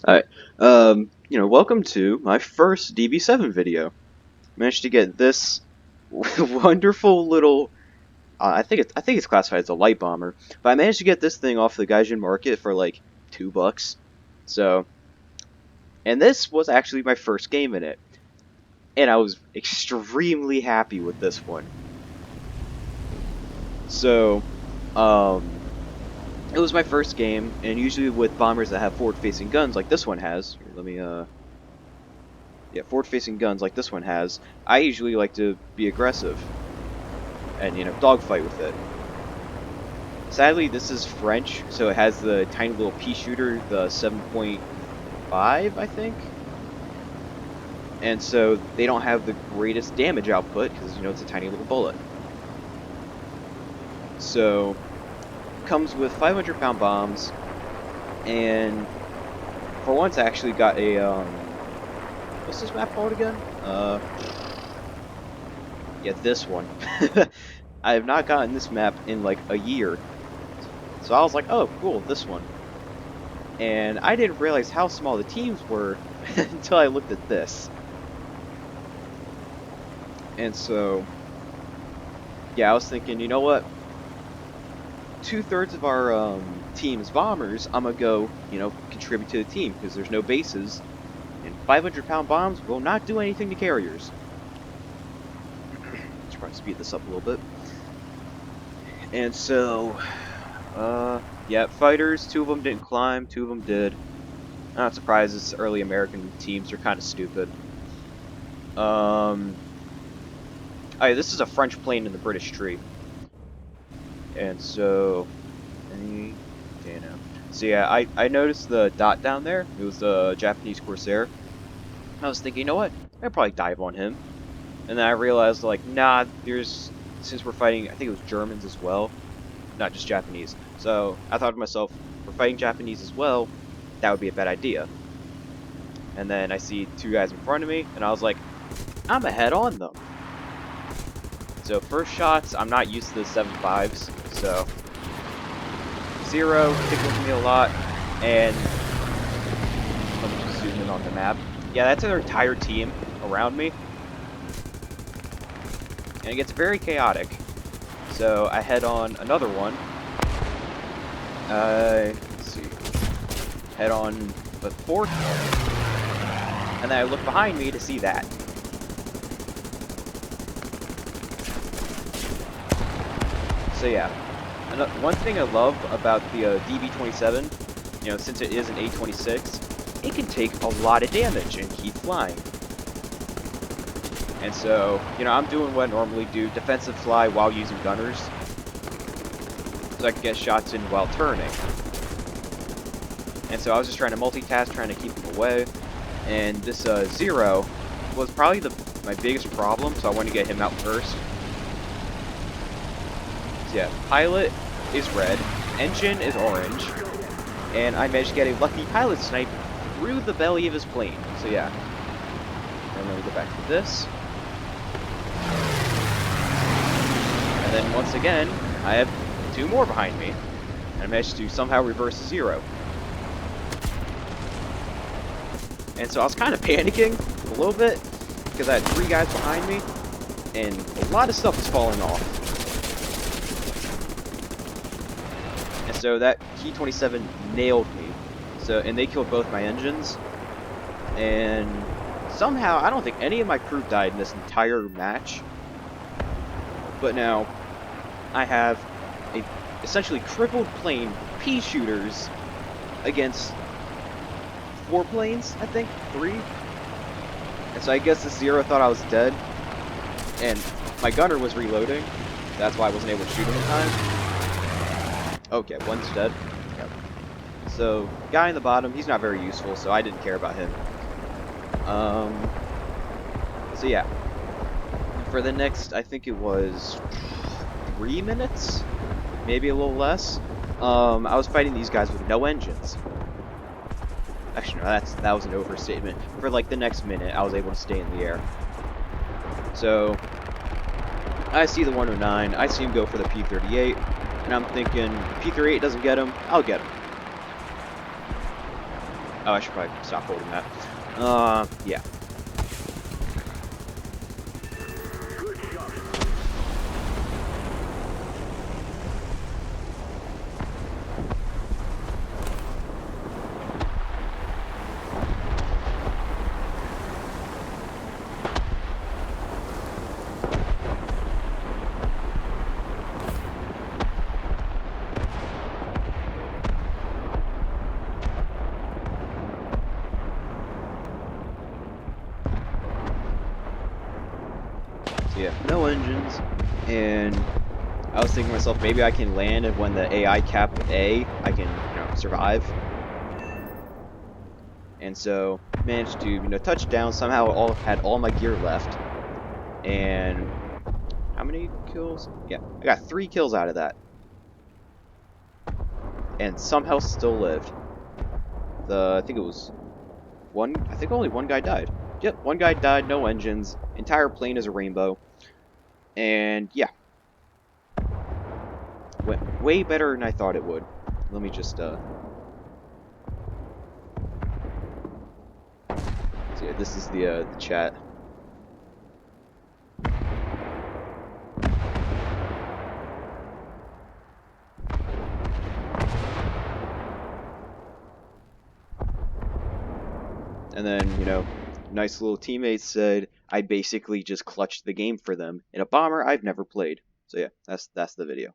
Alright, welcome to my first DB-7 video. Managed to get this wonderful little, I think it's classified as a light bomber, but I managed to get this thing off the Gaijin market for like $2. So, and this was actually my first game in it, and I was extremely happy with this one. So, um, it was my first game, and usually with bombers that have forward-facing guns like this one has, here, let me yeah, forward-facing guns like this one has, I usually like to be aggressive and, dogfight with it. Sadly, this is French, so it has the tiny little pea shooter, the 7.5, I think. And so they don't have the greatest damage output because, it's a tiny little bullet. So, comes with 500-pound bombs, and for once I actually got a, what's this map called again? Yeah, this one. I have not gotten this map in like a year. So I was like, oh, cool, this one. And I didn't realize how small the teams were until I looked at this. And so, yeah, I was thinking, you know what? 2/3 of our team's bombers, I'm gonna go, contribute to the team because there's no bases. And 500-pound bombs will not do anything to carriers. Let's probably speed this up a little bit. And so, yeah, fighters, 2 of them didn't climb, 2 of them did. I'm not surprised, this early American teams are kind of stupid. This is a French plane in the British tree. And so, So yeah, I noticed the dot down there. It was the Japanese Corsair. I was thinking, you know what? I'd probably dive on him. And then I realized, like, nah, since we're fighting, I think it was Germans as well, not just Japanese. So I thought to myself, we're fighting Japanese as well, that would be a bad idea. And then I see 2 guys in front of me, and I was like, I'm ahead on them. So first shots, I'm not used to the 7.5s, so 0 tickles me a lot, and let me just zoom in on the map. Yeah, that's their entire team around me, and it gets very chaotic. So I head on another one. Let's see. Head on the 4th one, and then I look behind me to see that. So yeah, one thing I love about the DB-7, since it is an A26, it can take a lot of damage and keep flying. And so, I'm doing what I normally do, defensive fly while using gunners, so I can get shots in while turning. And so I was just trying to multitask, trying to keep them away, and this 0 was probably my biggest problem, so I wanted to get him out first. Yeah, pilot is red, engine is orange, and I managed to get a lucky pilot snipe through the belly of his plane. So yeah, and then we go back to this, and then once again I have 2 more behind me, and I managed to somehow reverse 0. And so I was kind of panicking a little bit because I had 3 guys behind me, and a lot of stuff was falling off. So that T-27 nailed me. And they killed both my engines. And somehow, I don't think any of my crew died in this entire match. But now, I have a essentially crippled plane, pea shooters, against 4 planes, I think? 3? And so I guess the 0 thought I was dead. And my gunner was reloading. That's why I wasn't able to shoot him in time. Okay, one's dead. Yep. So, guy in the bottom, he's not very useful, so I didn't care about him. So yeah. For the next, I think it was 3 minutes? Maybe a little less. I was fighting these guys with no engines. Actually, no, that was an overstatement. For like the next minute, I was able to stay in the air. So, I see the 109, I see him go for the P-38. And I'm thinking, P-38 doesn't get him, I'll get him. Oh, I should probably stop holding that. Yeah. So yeah, no engines, and I was thinking to myself, maybe I can land, and when the AI cap A, I can, survive. And so managed to, touch down. Somehow, had all my gear left, and how many kills? Yeah, I got 3 kills out of that, and somehow still lived. I think it was one. I think only one guy died. Yep, one guy died. No engines. Entire plane is a rainbow, and yeah, went way better than I thought it would. Let me just so yeah, this is the chat. And then, nice little teammate said I basically just clutched the game for them in a bomber I've never played. So yeah, that's the video.